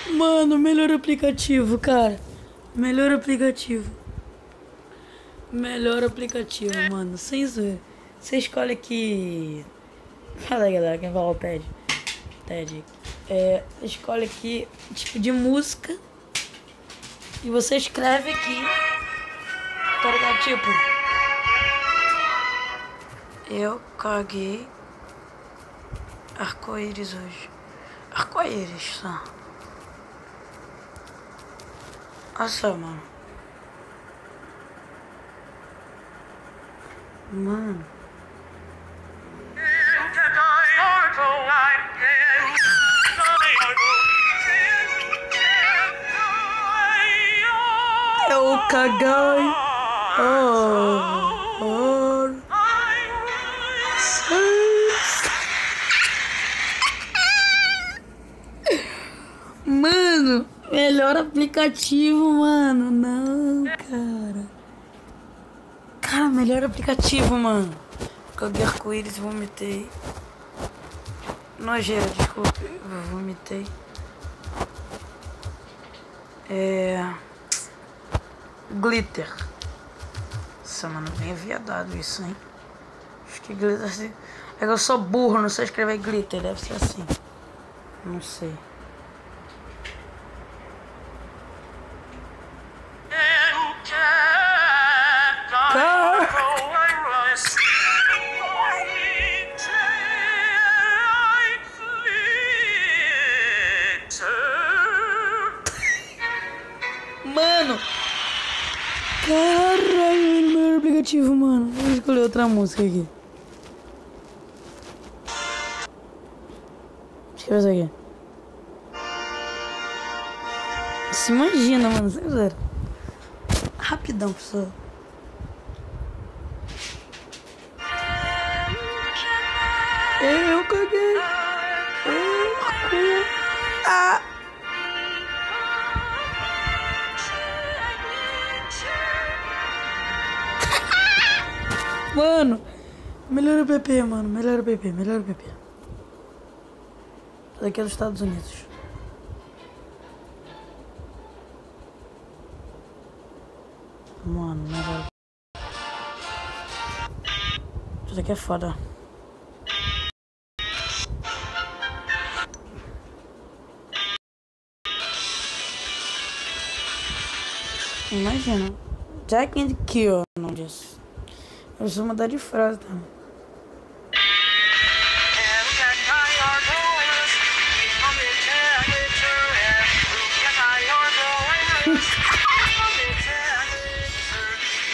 Mano, melhor aplicativo, cara. Melhor aplicativo. Melhor aplicativo, mano. Sem zoeira. Você escolhe aqui. Fala aí, galera. Quem fala o TED? TED. Escolhe aqui tipo de música. E você escreve aqui. Tá ligado? Tipo. Eu caguei arco-íris hoje. Arco-íris, tá? Olha só, mano. Mano. Eu caguei. Mano, melhor aplicativo, mano. Não, cara. Cara, melhor aplicativo, mano. Caguei arco-íris, vomitei. Nojeira, desculpa. Eu vomitei. Glitter. Nossa, mano, bem aviadado isso, hein? Acho que glitter assim. É que eu sou burro, não sei escrever glitter. Deve ser assim. Não sei. Mano! Caralho, meu aplicativo, mano. Vou escolher outra música aqui. Escreve isso aqui. Se imagina, mano. Sério. Rapidão, pessoal. Eu caguei. Ah! Mano, melhor app, mano. Melhor app, melhor app. Daqui é dos Estados Unidos. Mano, melhor. Isso daqui é foda. Imagina. Jack and Kill, o nome disso. Eu preciso mudar de frase também.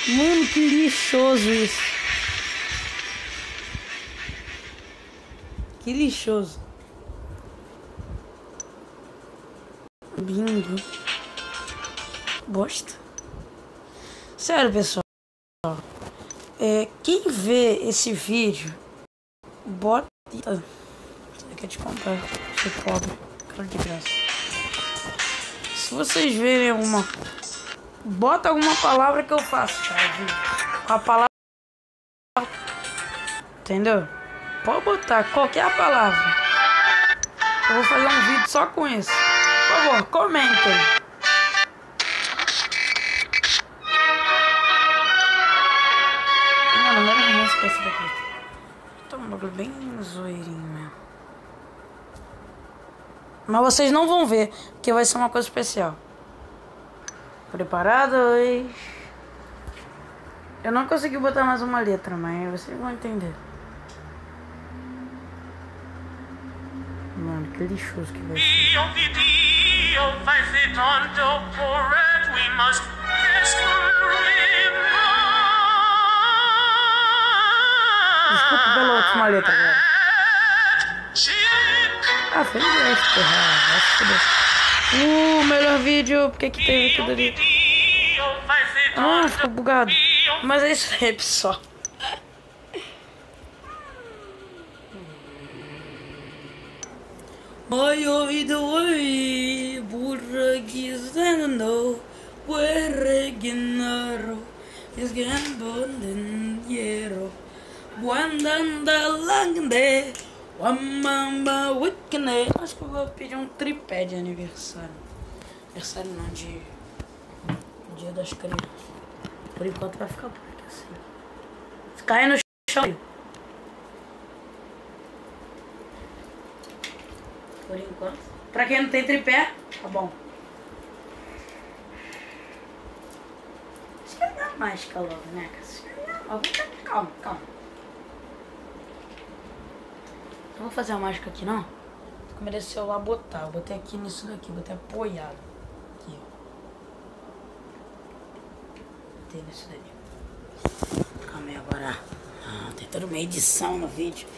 Mano, que lixoso isso. Que lixoso. Bingo. Bosta. Sério, pessoal. Quem vê esse vídeo, bota. Você quer te comprar? Você é pobre. Cara de graça. Se vocês verem alguma. Bota alguma palavra que eu faço, cara. Com a palavra. Entendeu? Pode botar qualquer palavra. Eu vou fazer um vídeo só com isso. Por favor, comentem. Esse daqui. Tá um bagulho bem zoeirinho mesmo. Mas vocês não vão ver, porque vai ser uma coisa especial. Preparados? Eu não consegui botar mais uma letra, mas vocês vão entender. Mano, que lixoso que vai ser. Desculpa pela última letra, galera. Ah, foi esse, porra. Melhor vídeo. Por que que teve tudo ali? Ah, ficou bugado. Mas é isso aí, pessoal. Oi, oi, oi, burra gizano, puerreginaro, esgambondero, guandanda langde, wamamba wikne. Acho que eu vou pedir um tripé de aniversário. Aniversário não, de Dia das Crianças. Por enquanto vai ficar por aqui assim. Se cair no chão. Por enquanto. Pra quem não tem tripé, tá bom. Acho que vai dar mais calor, né? Calma, calma. Não vou fazer a mágica aqui, não. Como esse celular botar. Eu botei aqui nisso daqui, botei apoiado. Aqui, ó. Botei nisso daqui. Calma aí agora. Tem toda uma edição no vídeo.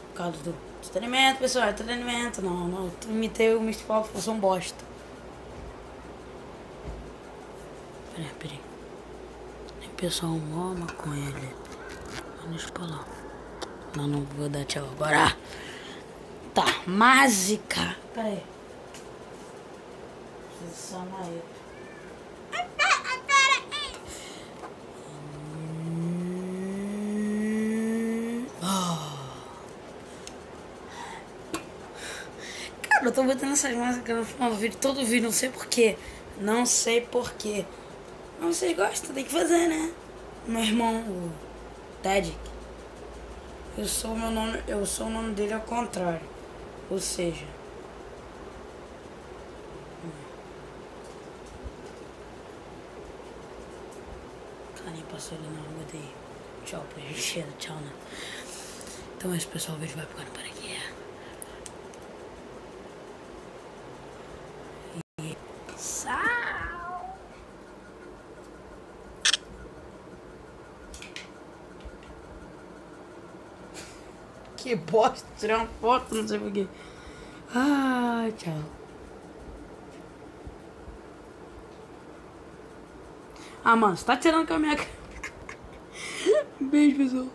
Por causa do entretenimento, pessoal. Entretenimento. Não. Eu imitei o Mr. Paulo, eu sou um bosta. Peraí. Tem pessoal, mó maconha ali. Deixa eu falar. Não vou dar tchau agora. Tá, mágica. Peraí. Preciso chamar ele. Cara, eu tô botando essas máscaras no final do vídeo, todo vídeo, não sei porquê. Não sei porquê. Mas vocês gostam, tem que fazer, né? Meu irmão, o Ted. Eu sou o nome dele ao contrário. Ou seja... Carinha passou ali na rua daí. Tchau pra gente. Tchau, né? Então esse pessoal, o vídeo vai ficando por aqui. Tchau! Que bosta, tirei uma foto, não sei porquê. Tchau. Mano, você tá tirando com a minha cara. Beijo, pessoal.